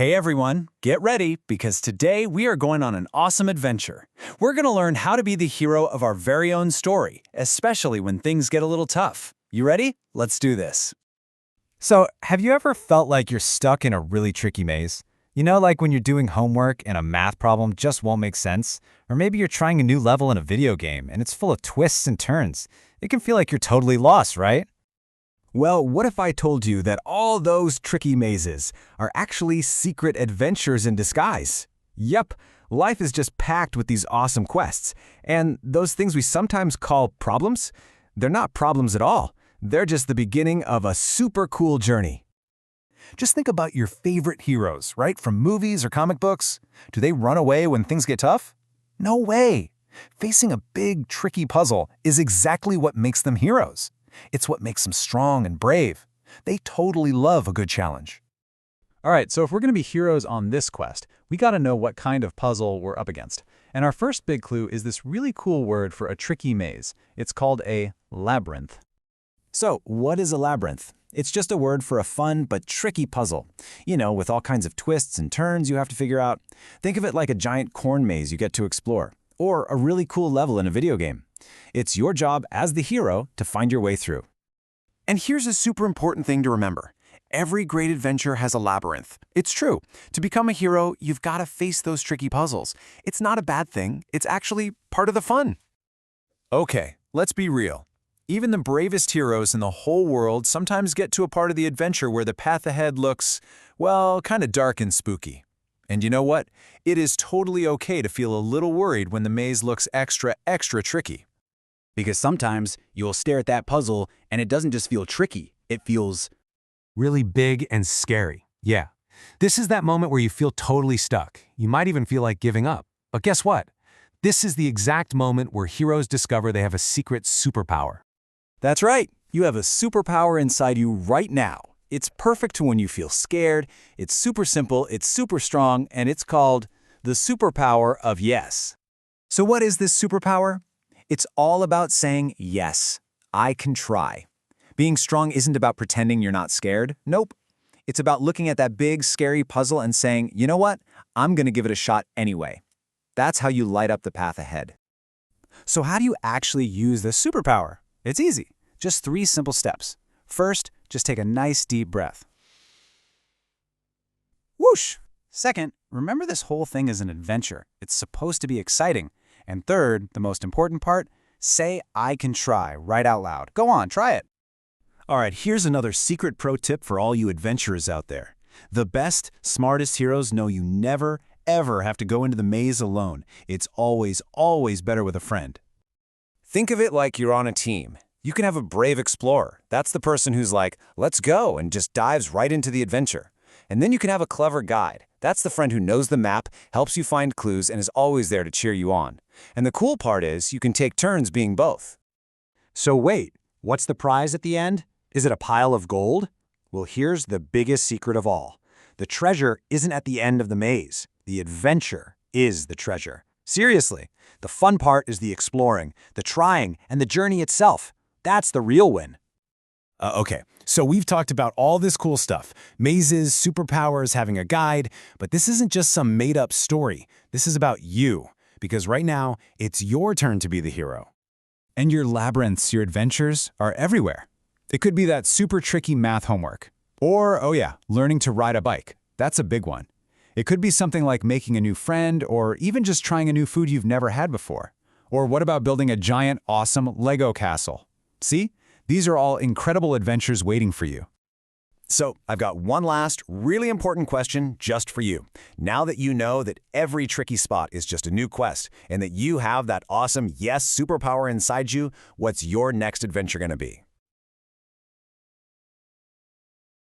Hey everyone, get ready because today we are going on an awesome adventure. We're going to learn how to be the hero of our very own story, especially when things get a little tough. You ready? Let's do this. So, have you ever felt like you're stuck in a really tricky maze? You know, like when you're doing homework and a math problem just won't make sense? Or maybe you're trying a new level in a video game and it's full of twists and turns. It can feel like you're totally lost, right? Well, what if I told you that all those tricky mazes are actually secret adventures in disguise? Yep, life is just packed with these awesome quests. And those things we sometimes call problems, they're not problems at all. They're just the beginning of a super cool journey. Just think about your favorite heroes, right? From movies or comic books. Do they run away when things get tough? No way. Facing a big, tricky puzzle is exactly what makes them heroes. It's what makes them strong and brave. They totally love a good challenge. All right, so if we're going to be heroes on this quest, we got to know what kind of puzzle we're up against. And our first big clue is this really cool word for a tricky maze. It's called a labyrinth. So, what is a labyrinth? It's just a word for a fun but tricky puzzle. You know, with all kinds of twists and turns you have to figure out. Think of it like a giant corn maze you get to explore, or a really cool level in a video game. It's your job as the hero to find your way through. And here's a super important thing to remember. Every great adventure has a labyrinth. It's true. To become a hero, you've got to face those tricky puzzles. It's not a bad thing. It's actually part of the fun. Okay, let's be real. Even the bravest heroes in the whole world sometimes get to a part of the adventure where the path ahead looks, well, kind of dark and spooky. And you know what? It is totally okay to feel a little worried when the maze looks extra tricky. Because sometimes you'll stare at that puzzle and it doesn't just feel tricky, it feels really big and scary. Yeah. This is that moment where you feel totally stuck. You might even feel like giving up. But guess what? This is the exact moment where heroes discover they have a secret superpower. That's right. You have a superpower inside you right now. It's perfect to when you feel scared. It's super simple, it's super strong, and it's called the superpower of yes. So what is this superpower? It's all about saying, yes, I can try. Being strong isn't about pretending you're not scared. Nope. It's about looking at that big, scary puzzle and saying, you know what? I'm going to give it a shot anyway. That's how you light up the path ahead. So how do you actually use this superpower? It's easy. Just 3 simple steps. First, just take a nice deep breath. Whoosh! Second, remember this whole thing is an adventure. It's supposed to be exciting. And third, the most important part, say I can try right out loud. Go on, try it. All right, here's another secret pro tip for all you adventurers out there. The best, smartest heroes know you never, ever have to go into the maze alone. It's always better with a friend. Think of it like you're on a team. You can have a brave explorer. That's the person who's like, let's go, and just dives right into the adventure. And then you can have a clever guide. That's the friend who knows the map, helps you find clues, and is always there to cheer you on. And the cool part is you can take turns being both. So wait, what's the prize at the end? Is it a pile of gold? Well, here's the biggest secret of all. The treasure isn't at the end of the maze. The adventure is the treasure. Seriously, the fun part is the exploring, the trying, and the journey itself. That's the real win. Okay, so we've talked about all this cool stuff. Mazes, superpowers, having a guide, but this isn't just some made-up story. This is about you, because right now, it's your turn to be the hero. And your labyrinths, your adventures, are everywhere. It could be that super tricky math homework. Or, oh yeah, learning to ride a bike. That's a big one. It could be something like making a new friend, or even just trying a new food you've never had before. Or what about building a giant, awesome Lego castle? See? These are all incredible adventures waiting for you. So, I've got one last, really important question just for you. Now that you know that every tricky spot is just a new quest, and that you have that awesome yes superpower inside you, what's your next adventure going to be?